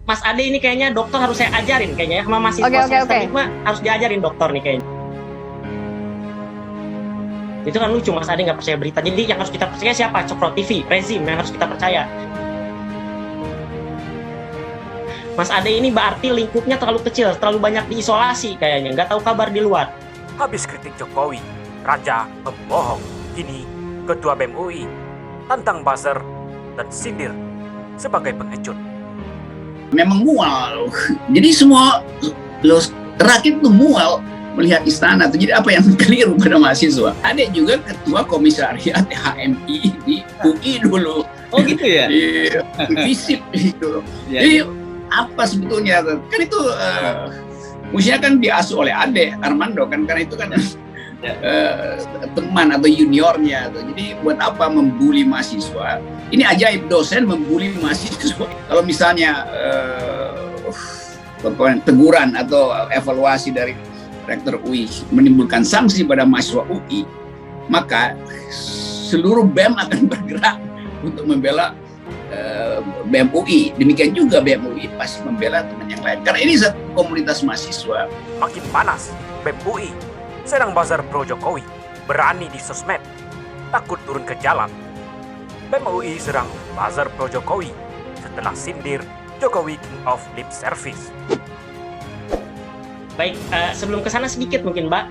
Mas Ade ini kayaknya dokter harus saya ajarin kayaknya ya, sama mahasiswa semester 5 harus diajarin dokter nih kayaknya. Itu kan lucu, Mas Ade nggak percaya berita. Jadi yang harus kita percaya siapa? Cokro TV, rezim yang harus kita percaya. Mas Ade ini berarti lingkupnya terlalu kecil, terlalu banyak diisolasi kayaknya, nggak tahu kabar di luar. Habis kritik Jokowi, Raja pembohong, kini Ketua BEM UI tantang buzzer dan sindir sebagai pengecut. Memang mual. Jadi semua rakyat tuh mual melihat istana tuh. Jadi apa yang keliru pada mahasiswa? Ada juga ketua komisariat HMI di UI dulu. Oh gitu ya? Iya, visip gitu. Ya, Jadi apa sebetulnya? Kan itu mestinya kan diasuh oleh Ade Armando kan, karena itu kan teman atau juniornya tuh. Jadi buat apa membuli mahasiswa? Ini ajaib, dosen membuli mahasiswa. Kalau misalnya teguran atau evaluasi dari rektor UI menimbulkan sanksi pada mahasiswa UI, maka seluruh BEM akan bergerak untuk membela BEM UI. Demikian juga BEM UI pasti membela teman yang lain. Karena ini satu komunitas mahasiswa. Makin panas, BEM UI serang buzzer pro Jokowi, berani di sosmed, takut turun ke jalan. BEM UI serang buzzer pro Jokowi setelah sindir Jokowi King of Lip Service. Baik, sebelum ke sana sedikit mungkin Mbak,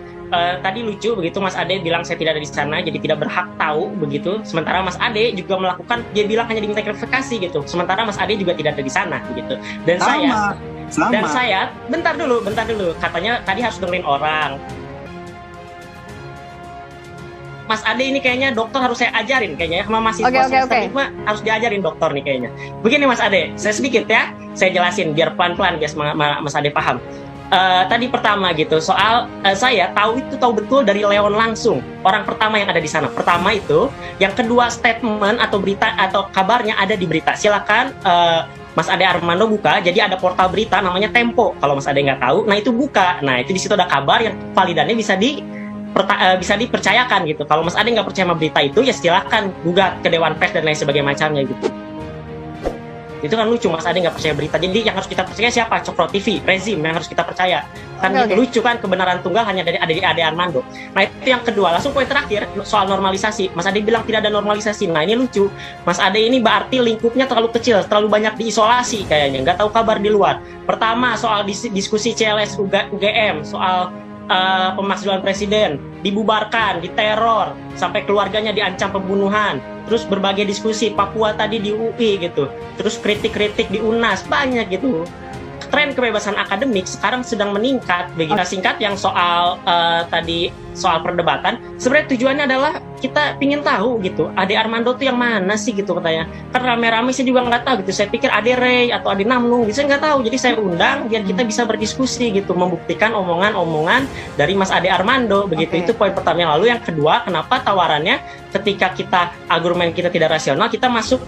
tadi lucu begitu Mas Ade bilang saya tidak ada di sana, jadi tidak berhak tahu begitu. Sementara Mas Ade juga melakukan, dia bilang hanya diminta klarifikasi gitu. Sementara Mas Ade juga tidak ada di sana begitu. Dan saya, bentar dulu, katanya tadi harus dengerin orang. Mas Ade ini kayaknya dokter harus saya ajarin kayaknya ya, sama mahasiswa semester 5 harus diajarin dokter nih kayaknya. Begini Mas Ade, saya sedikit ya, saya jelasin biar pelan-pelan biar Mas Ade paham. Tadi pertama gitu soal saya tahu betul dari Leon langsung, orang pertama yang ada di sana. Pertama itu, yang kedua statement atau berita atau kabarnya ada di berita. Silakan Mas Ade Armando buka, jadi ada portal berita namanya Tempo. Kalau Mas Ade nggak tahu, nah itu buka. Nah itu di situ ada kabar yang validannya bisa dipercayakan gitu. Kalau Mas Ade nggak percaya sama berita itu, ya silakan gugat ke Dewan Pers dan lain sebagainya macamnya gitu. Itu kan lucu, Mas Ade nggak percaya berita. Jadi yang harus kita percaya siapa? Cokro TV, rezim yang harus kita percaya. Kan gitu lucu kan, kebenaran tunggal hanya ada di Ade Armando. Nah itu yang kedua. Langsung poin terakhir soal normalisasi. Mas Ade bilang tidak ada normalisasi. Nah ini lucu. Mas Ade ini berarti lingkupnya terlalu kecil, terlalu banyak diisolasi kayaknya, nggak tahu kabar di luar. Pertama soal diskusi CLS UGM soal pemakzulan presiden, dibubarkan, diteror, sampai keluarganya diancam pembunuhan. Terus berbagai diskusi, Papua tadi di UI gitu. Terus kritik-kritik di UNAS, banyak gitu. Tren kebebasan akademik sekarang sedang meningkat. Begitu singkat yang soal tadi soal perdebatan, sebenarnya tujuannya adalah kita pingin tahu gitu, Ade Armando tuh yang mana sih gitu katanya. Kan rame-rame saya juga nggak tahu gitu. Saya pikir Ade Rey atau Ade Namnung, saya nggak tahu. Jadi saya undang biar kita bisa berdiskusi gitu, membuktikan omongan-omongan dari Mas Ade Armando begitu. Itu poin pertama. Yang lalu yang kedua, kenapa tawarannya ketika kita argumen kita tidak rasional, kita masuk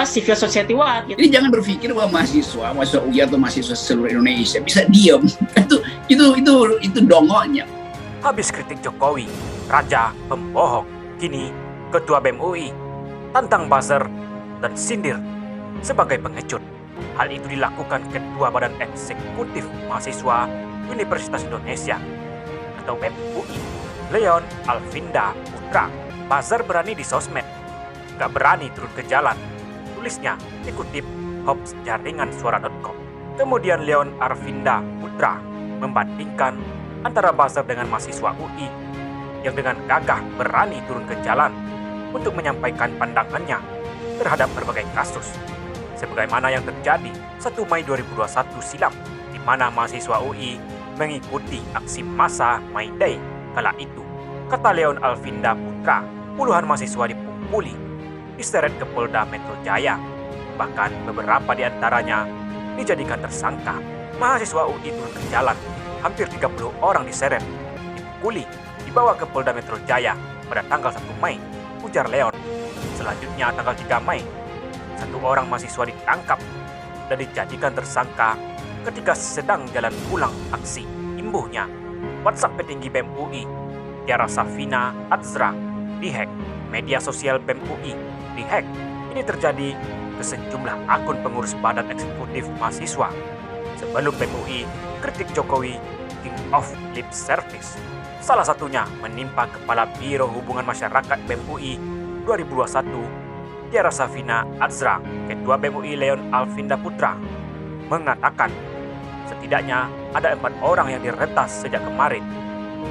civil society what gitu. Jadi jangan berpikir bahwa mahasiswa UI atau mahasiswa seluruh Indonesia bisa diam. itu dongoknya. Habis kritik Jokowi, Raja pembohong, kini Ketua BEM UI tantang buzzer dan sindir sebagai pengecut. Hal itu dilakukan Ketua Badan Eksekutif Mahasiswa Universitas Indonesia atau BEM UI, Leon Alvinda Putra. Buzzer berani di sosmed, gak berani turun ke jalan. Tulisnya dikutip Hoax Jaringan Suara.com. Kemudian Leon Arvinda Putra membandingkan antara buzzer dengan mahasiswa UI yang dengan gagah berani turun ke jalan untuk menyampaikan pandangannya terhadap berbagai kasus, sebagaimana yang terjadi 1 Mei 2021 silam, di mana mahasiswa UI mengikuti aksi massa May Day. Kala itu, kata Leon Alvinda Putra, puluhan mahasiswa dipukuli, diseret ke Polda Metro Jaya, bahkan beberapa di antaranya dijadikan tersangka. Mahasiswa UI turun ke jalan, hampir 30 orang diseret, dipukuli, dibawa ke Polda Metro Jaya pada tanggal 1 Mei, ujar Leon. Selanjutnya tanggal 3 Mei, 1 orang mahasiswa ditangkap dan dijadikan tersangka ketika sedang jalan pulang aksi. Imbuhnya, WhatsApp petinggi BEM UI, Tiara Safina Azra, dihack. Media sosial BEM UI dihack. Ini terjadi ke sejumlah akun pengurus Badan Eksekutif Mahasiswa. Sebelum BEM UI, kritik Jokowi King of Lip Service. Salah satunya menimpa Kepala Biro Hubungan Masyarakat BEM UI 2021, Tiara Safina Azra. Ketua BEM UI Leon Alvinda Putra mengatakan setidaknya ada 4 orang yang diretas sejak kemarin,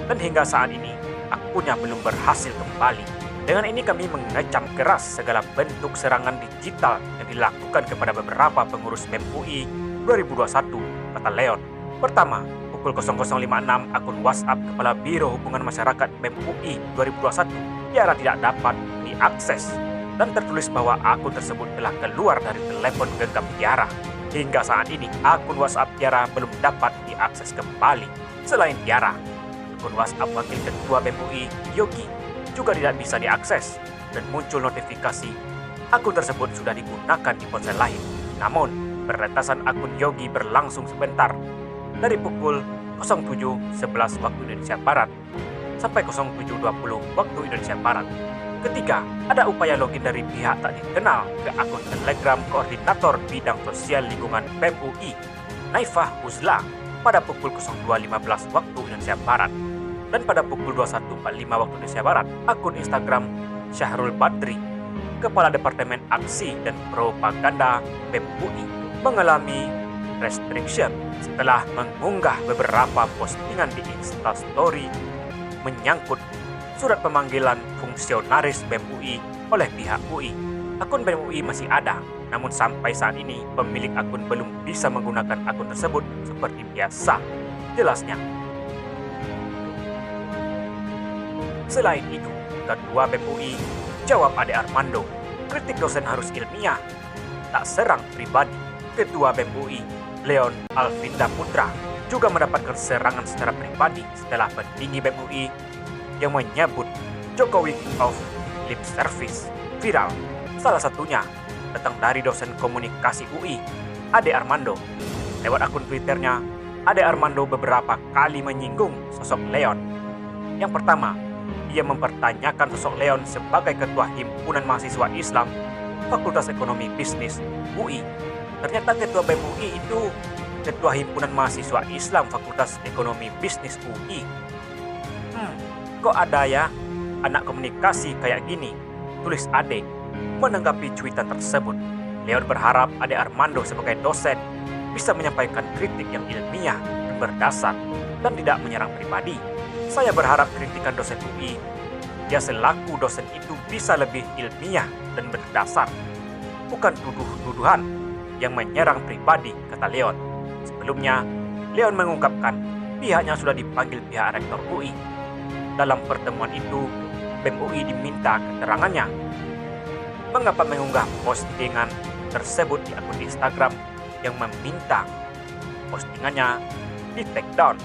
dan hingga saat ini akunnya belum berhasil kembali. Dengan ini kami mengecam keras segala bentuk serangan digital yang dilakukan kepada beberapa pengurus BEM UI 2021, kata Leon. Pertama, pukul 00.56 akun WhatsApp Kepala Biro Hubungan Masyarakat BEM UI 2021 Tiara tidak dapat diakses, dan tertulis bahwa akun tersebut telah keluar dari telepon genggam Tiara. Hingga saat ini akun WhatsApp Tiara belum dapat diakses kembali. Selain Tiara, akun WhatsApp Wakil Ketua BEM UI Yogi juga tidak bisa diakses, dan muncul notifikasi akun tersebut sudah digunakan di ponsel lain. Namun, peretasan akun Yogi berlangsung sebentar, dari pukul 07.11 waktu Indonesia Barat sampai 07.20 waktu Indonesia Barat. Ketiga, ada upaya login dari pihak tak dikenal ke akun Telegram Koordinator Bidang Sosial Lingkungan BEM UI, Naifah Uzla, pada pukul 02.15 waktu Indonesia Barat. Dan pada pukul 21.45 waktu Indonesia Barat, akun Instagram Syahrul Badri, Kepala Departemen Aksi dan Propaganda BEM UI, mengalami restriction setelah mengunggah beberapa postingan di Instastory menyangkut surat pemanggilan fungsionaris BEM UI oleh pihak UI. Akun BEM UI masih ada, namun sampai saat ini pemilik akun belum bisa menggunakan akun tersebut seperti biasa, jelasnya. Selain itu, Ketua BEM UI jawab Ade Armando, kritik dosen harus ilmiah, tak serang pribadi. Ketua BEM UI Leon Alvinda Putra juga mendapatkan serangan secara pribadi setelah petinggi BEM UI yang menyebut Jokowi King of Lip Service viral. Salah satunya datang dari dosen komunikasi UI, Ade Armando. Lewat akun Twitternya, Ade Armando beberapa kali menyinggung sosok Leon. Yang pertama, ia mempertanyakan sosok Leon sebagai Ketua Himpunan Mahasiswa Islam Fakultas Ekonomi Bisnis UI. Ternyata Ketua BEM UI itu Ketua Himpunan Mahasiswa Islam Fakultas Ekonomi Bisnis UI. Kok ada ya anak komunikasi kayak gini, tulis Ade menanggapi cuitan tersebut. Leon berharap Ade Armando sebagai dosen bisa menyampaikan kritik yang ilmiah dan berdasar dan tidak menyerang pribadi. Saya berharap kritikan dosen UI, dia selaku dosen itu bisa lebih ilmiah dan berdasar, bukan tuduh-tuduhan yang menyerang pribadi, kata Leon. Sebelumnya, Leon mengungkapkan pihaknya sudah dipanggil pihak rektor UI. Dalam pertemuan itu, BEM UI diminta keterangannya mengapa mengunggah postingan tersebut di akun Instagram yang meminta postingannya di take down.